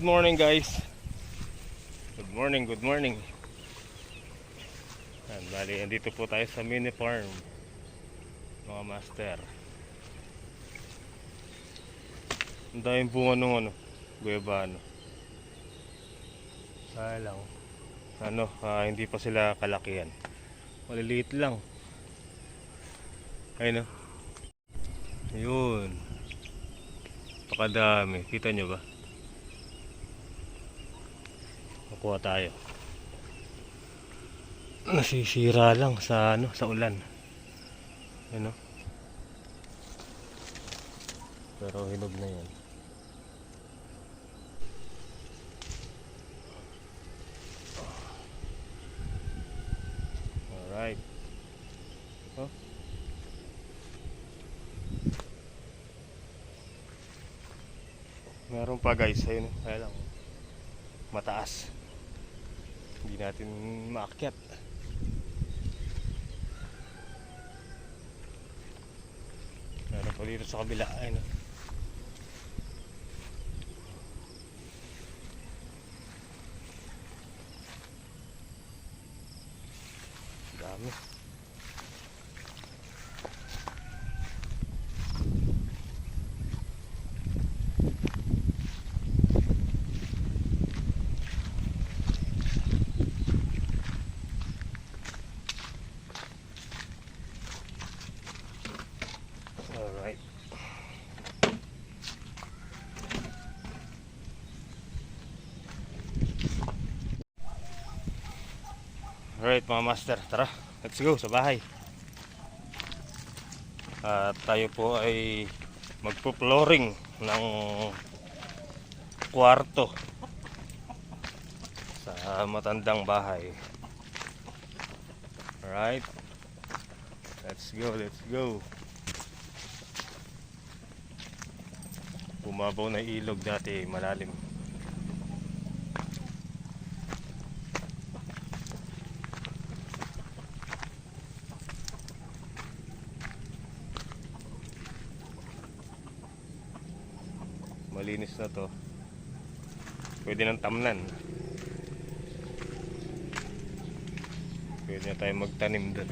morning guys. Good morning, good morning. Bali, andito po tayo sa mini farm, mga master. Ang daming bunga nung guayabano. Sayang lang. Hindi pa sila kalakihan. Maliliit lang. Ayun Yun. Pakadami. Kita nyo ba? Makuha tayo. Nasisira lang sa sa ulan. Pero hinog na yan. Alright. Meron pa guys, ayun, kaya lang mataas. Hindi natin maakyat. Meron pa dito sa kabila, ayun. Dami. Alright. Alright mga master, tara, let's go sa bahay. At tayo po ay magpo-flooring ng kwarto sa matandang bahay. Alright, let's go, let's go. Bumabaw na ilog dati, malalim. Malinis na to. Pwede nang tamnan. Pwede na tayo magtanim doon.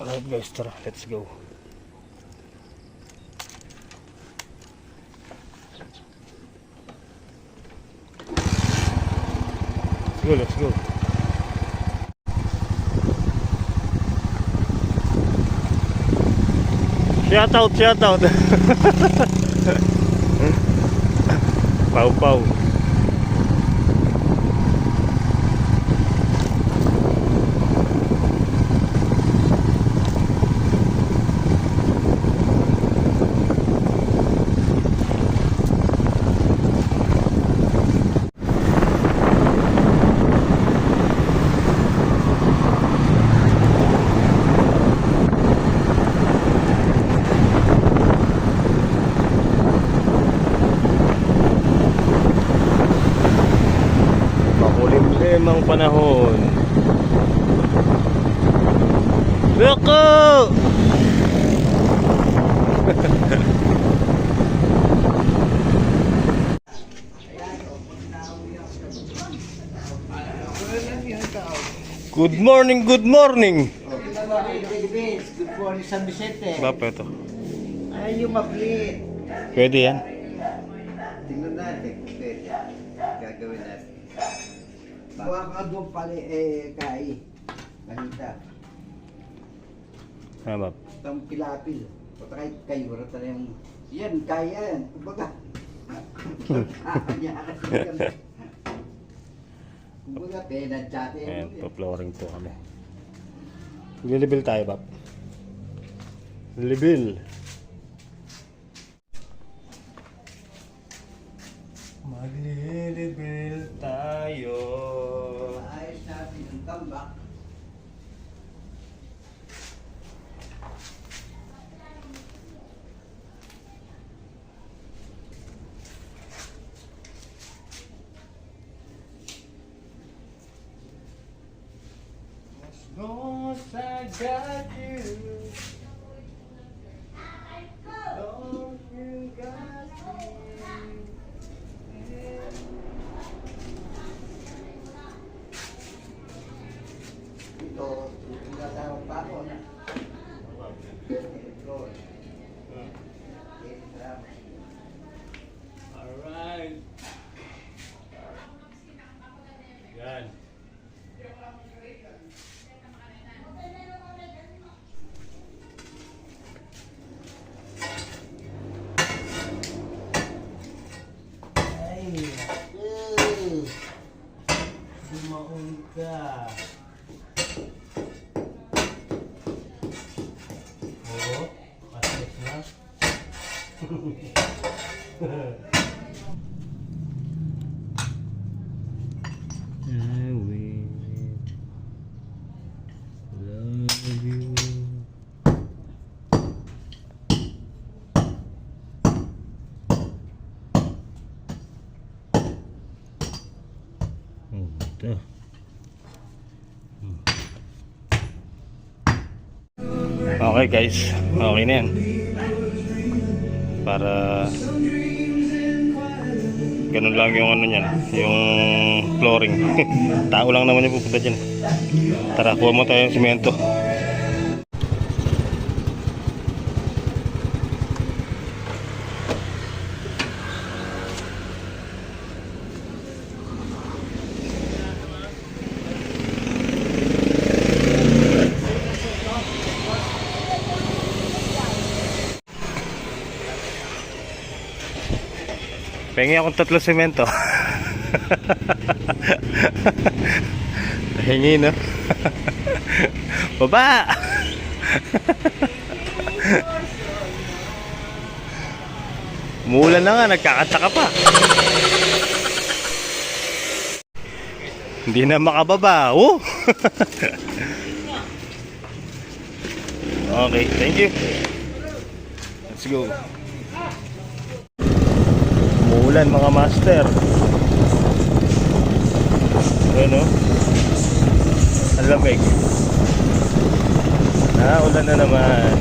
Alright guys, tara, let's go. Let's go. Shout out, shout out. Pau pau. Makulimlimang panahon. Loko! Good morning, good morning. Good morning, San Vicente. Bapa ito. Ay, yung maplit. Pwede yan. Tingnan natin. Pwede. Gagawin natin. Buha ka doon pala kay Manita. Bap. Itong pilapil. Punta kayo. Rata na yung... Yan, kaya yan. Kumbaga. Kumbaga, penadjate. Ayan, pa-flooring po kami. Lilibil tayo, Bap. Lilibil. Maglilibil tayo. Ayos natin ang tambak. got you. Don't you got me. Ito, tinatawag pa ako na. Ito. Alright. Yan. Ay, dumaon ka. Oo, patis na. I will love you. Oh, ito. Okay guys, okay na yan. Para ganun lang yung ano niyan, yung flooring. Tao lang naman yung pupunta dyan. Tara, kuha mo tayo ng simento. Pengi akong 3 semento. Hingi, no? Baba! Umuulan na nga, nagkakataka pa. Hindi na makababa. Oh! Okay, thank you. Let's go. Umuulan mga master. Ayan o. Ang lamig. Ulan na naman.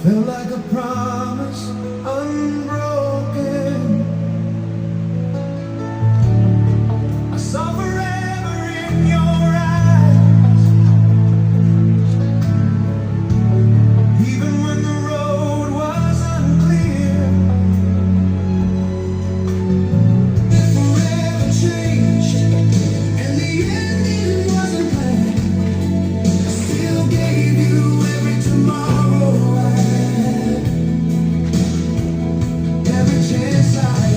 Felt like a promise unbroken. I saw forever in your eyes. Even when the road was unclear. Forever changed, and the ending wasn't planned. I still gave you every tomorrow I had, every chance I had.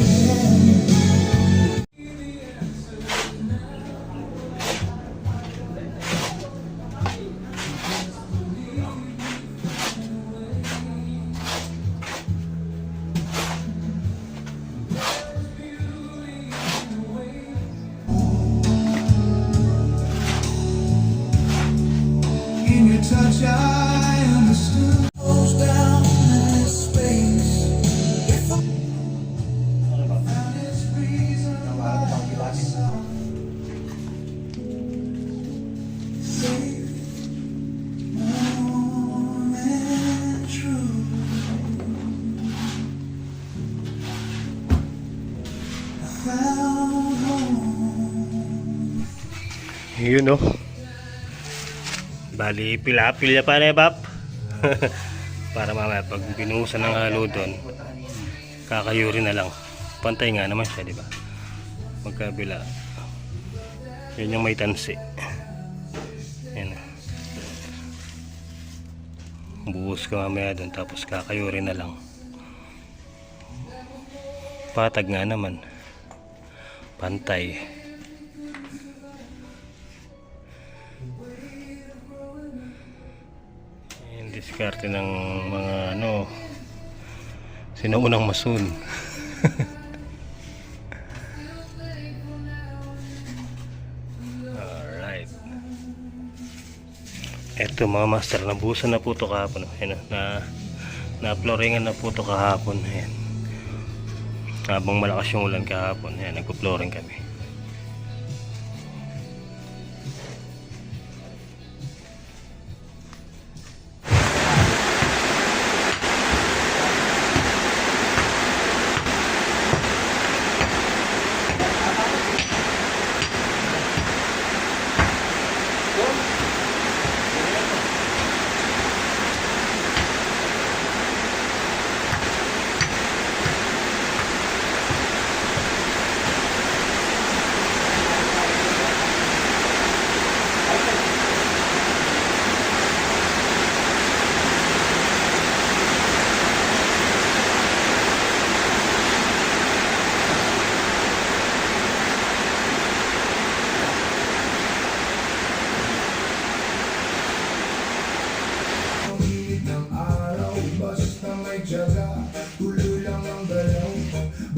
In your touch, I understood. Close down this space. If I found its reason why safe, warm, and true. I found home. Yun oh. Bali, pila-pila pa na bap. Para mamaya pag binuhusan ng halo doon, kakayuri na lang. Pantay nga naman siya, di ba? Magkabila. Yun yung may tansi. Yan. Buhos ka mamaya doon, tapos kakayuri na lang. Patag nga naman. Pantay. Diskarte ng mga ano, sinuunang masun. Alright. Eto mga master, nabusan na po ito kahapon. Ayan, na-flooringan na po ito kahapon. Ayan. Habang malakas yung ulan kahapon, ayan, nagpo-flooring kami. Basta may tiyaga, tuloy lang ang galaw.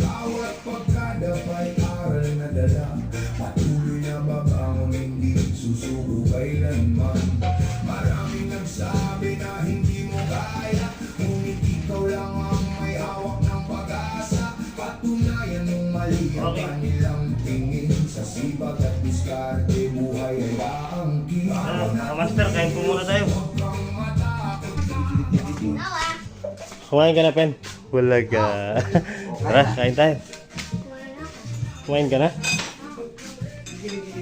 Bawat pagkadapay, aral na dala. Patuloy na babangon, hindi susuko kailanman. Maraming nagsabi na hindi mo kaya, ngunit ikaw lang ang may hawak ng pag-asa. Patunayan mong mali ang kanilang tingin. Sa sipag at diskarte, buhay ay aangkin. Master, kain po muna tayo. Kumain ka na, Pen? Wala ka. Tara, kain tayo. Kumain ka na?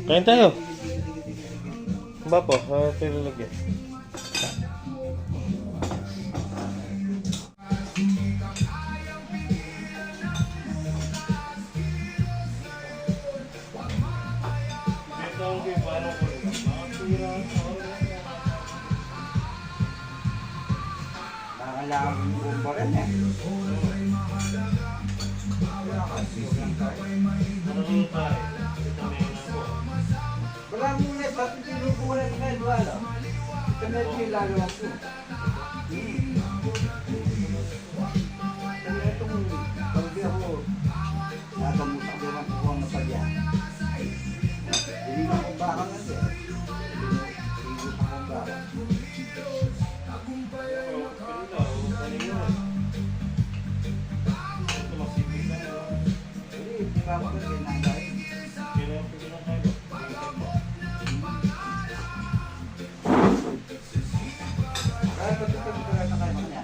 Kain tayo. Ba po? Ito yung lalagyan. Kailangan mo pa rin eh. Wala muna, bakit tinuro ko wala na wala? Ito na yung lalo ako. Kaya itong pag ako nakamutak din ang kukuha mo sa diyan. Hindi na akong baka nga siya. Hindi na akong baka. Kaya pati ka na kayo niya.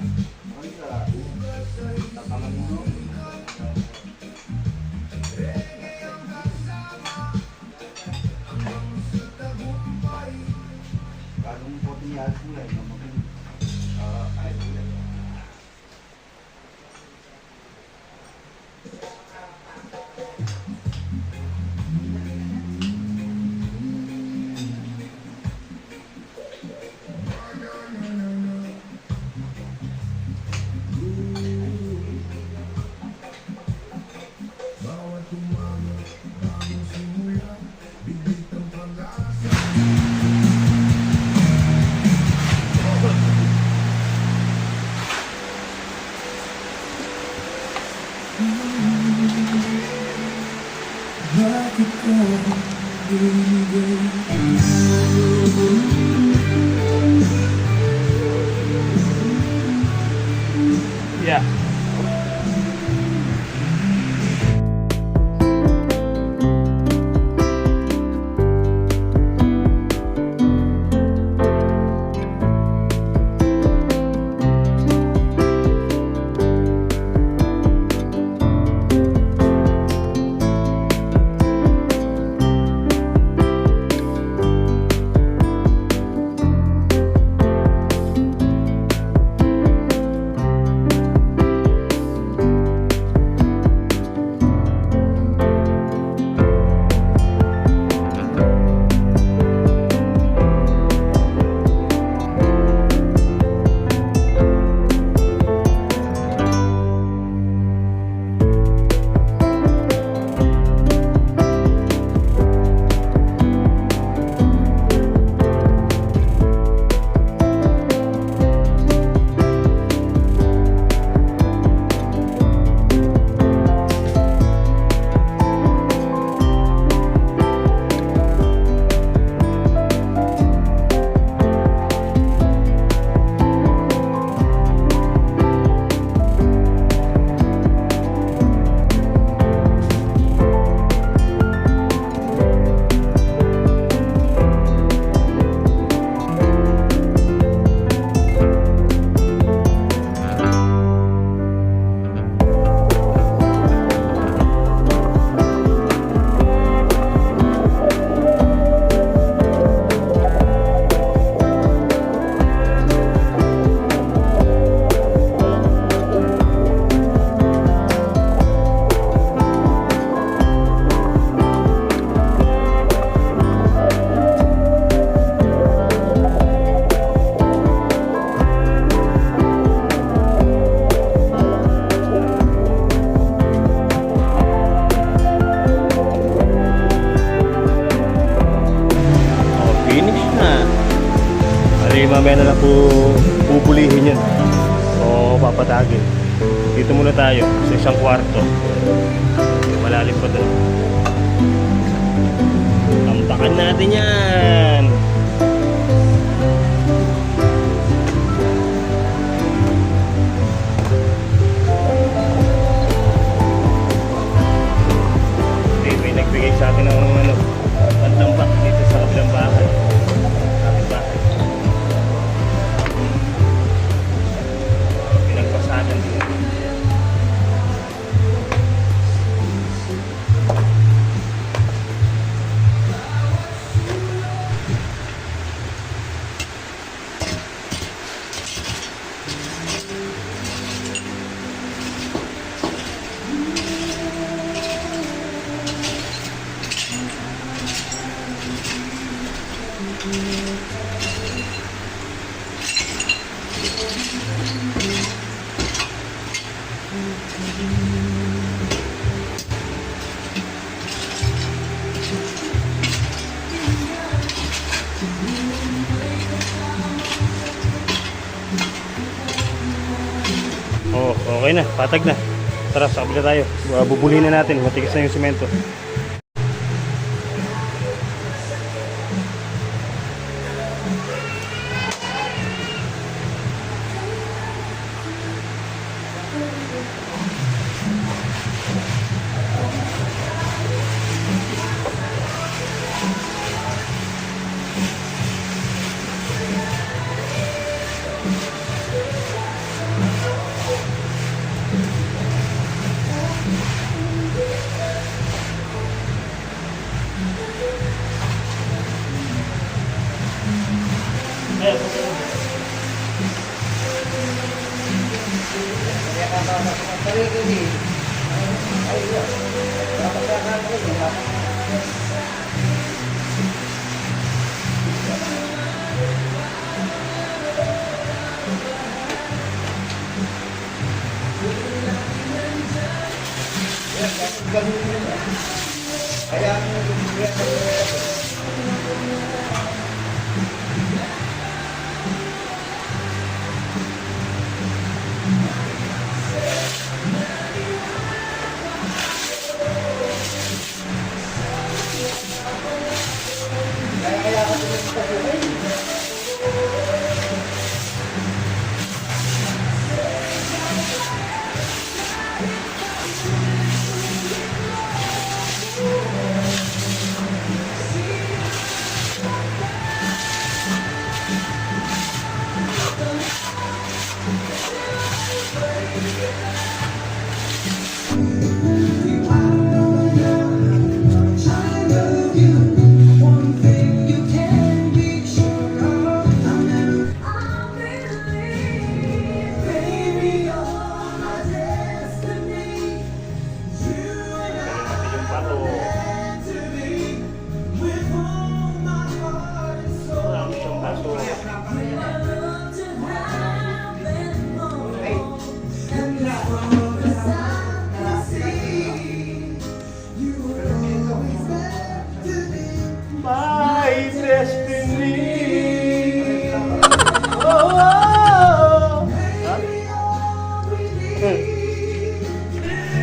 mamaya na lang po pupulihin yun. O papatagin. Dito muna tayo sa isang kwarto. Malalim pa doon. Tampakan natin yan. May nagbigay sa atin ng pantambak dito sa kabilang bahay. Kapit bahay. Pinagpasagan din. Oh, okay na, patag na. Tara, sa kabila tayo. Bubulin na natin, matigas na yung semento.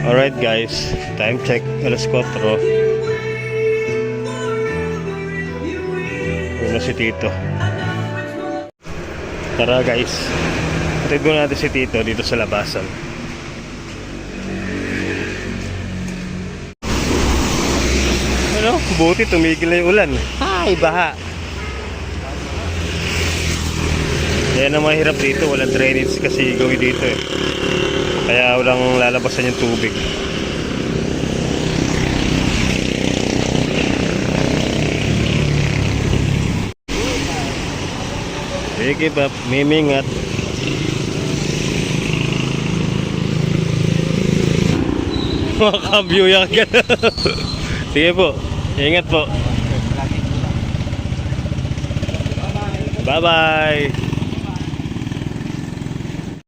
Alright guys, time check, alas 4. Una si Tito. Tara guys, hatid muna natin si Tito dito sa labasan. Ano, buti tumigil na yung ulan. Ay, baha. Yan ang mahirap dito, walang drainage kasi gawin dito eh. Kaya walang lalabasan yung tubig. Sige ba, mimingat. Makakambyo yan. Sige po, ingat po. Bye-bye.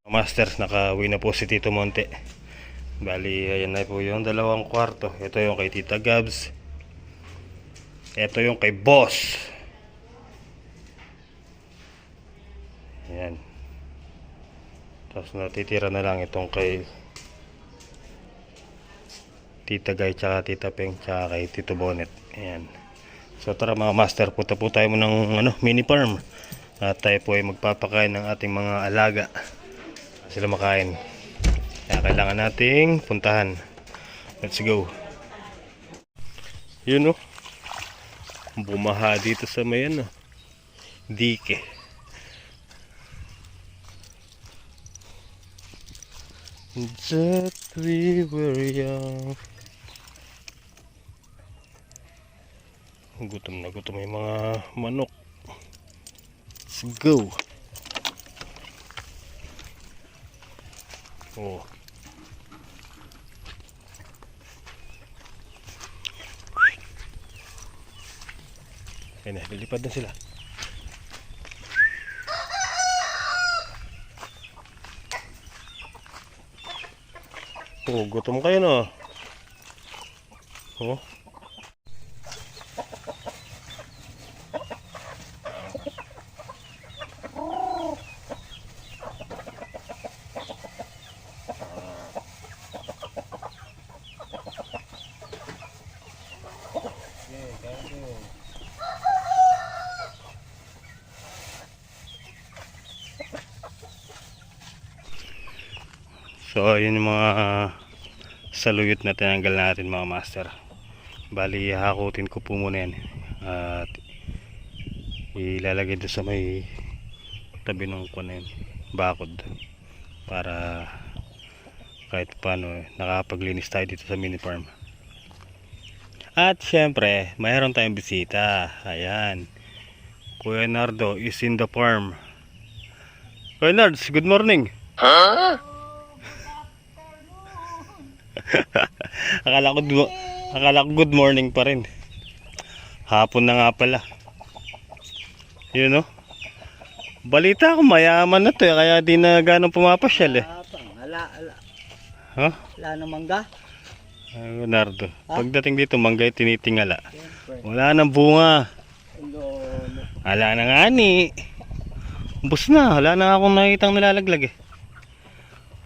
Master, nakauwi na po si Tito Monte. Bali, ayan na po yung dalawang kwarto. Ito yung kay Tita Gabs. Ito yung kay Boss. Ayan. Tapos natitira na lang itong kay Tita Guy, tsaka Tita Peng, tsaka kay Tito Bonet. Ayan. So tara mga master, punta po tayo ng mini farm. At tayo po ay magpapakain ng ating mga alaga. Sila makain. Kaya kailangan nating puntahan. Let's go. Yun oh. Bumaha dito sa may dike. That we were young. Gutom na gutom yung mga manok. Let's go. Oh. Ayan na, lilipad na sila. Oh, gutom kayo no. Oh. So yun yung mga saluyot na tinanggal natin mga master. Bali hakutin ko po muna yan at ilalagay doon sa may tabi ng bakod para kahit paano nakapaglinis tayo dito sa mini farm. At syempre mayroon tayong bisita. Ayan, Kuya Nardo is in the farm. Kuya Nards, good morning. Akala ko good morning pa rin. Hapon na nga pala. Yun no. Balita ko mayaman na to kaya di na ganong pumapasyal eh. Ala. Huh? Wala na mangga. Ay, Nardo. Pagdating dito manggay tinitingala. Wala nang bunga. Wala na nga ni. Ubus na. Wala na akong nakitang nalalaglag eh.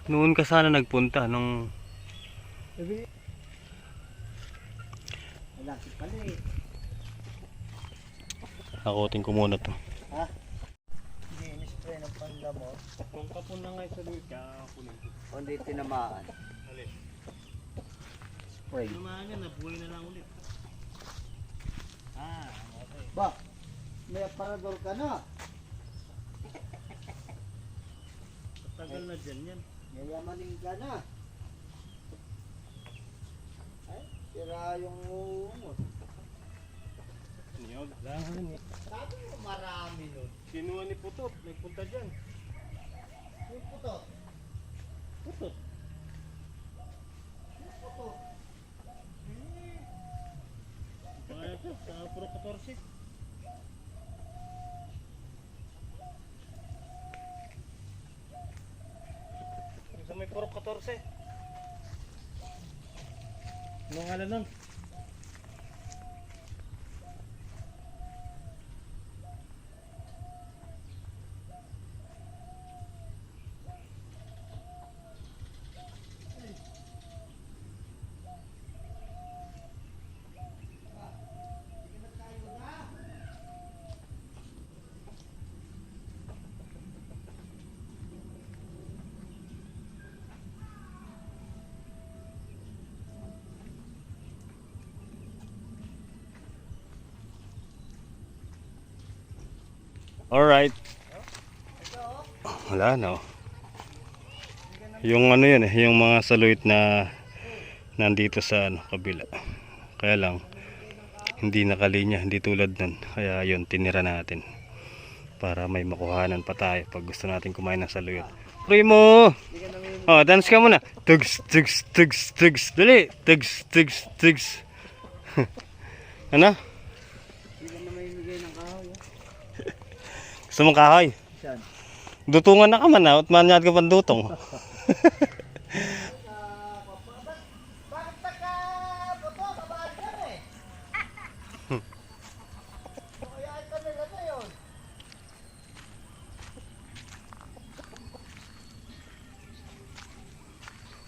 Noon ka sana nagpunta nung Malaki pala eh. hakutin ko muna to. Ha? Hindi in-spray ng panlamot. Kung kapun na nga sa luwit ka, kunin ko. Kundi tinamaan. Alin? Spray. Tinamaan yan, nabuhay na lang ulit. Okay. Ba? May aparador ka na. Tagal na dyan yan. Yayamanin ka na. Ay, tira yung umot. Niyog lang eh. Sabi mo marami nun. Kinuha ni Putot, nagpunta dyan. Yung puto. Putot? Yung puto. Kaya ito, sa puro 14. Sa may puro 14. Anong ngalan nun? Alright. Wala na. Yung ano yun yung mga saluyot na nandito sa kabila. Kaya lang hindi nakalinya, hindi tulad nun. Kaya yun, tinira natin. Para may makuhanan pa tayo pag gusto natin kumain ng saluyot. Primo! Oh, dance ka muna. Tugs, tugs, tugs, tugs. Dali! Tugs, tugs, tugs. Ano? Hindi ka na may bigay ng kahoy. Gusto mong kahoy? Saan? Dutungan na ka man na. At manyad ka pandutong. Bakit nagka puto? Babalik ka na eh. Kaya ito nila na yun.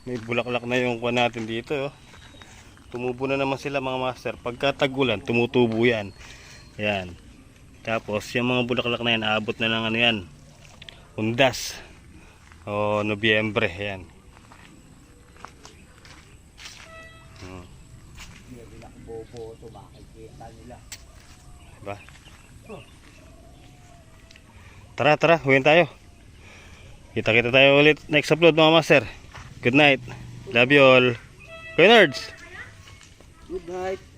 May bulaklak na yung kuha natin dito. Oh. Tumubo na naman sila mga master. Pagka tag-ulan, tumutubo yan. Yan. Tapos yung mga bulaklak na yan, aabot na ng ano yan. Undas. O Nobyembre. Yan. Hindi na bobo ito, makikita nila. Diba? Tara, tara. Huwin tayo. Kita-kita tayo ulit next upload mga master. Good night. Love you all. Kuya Nerds. Good night.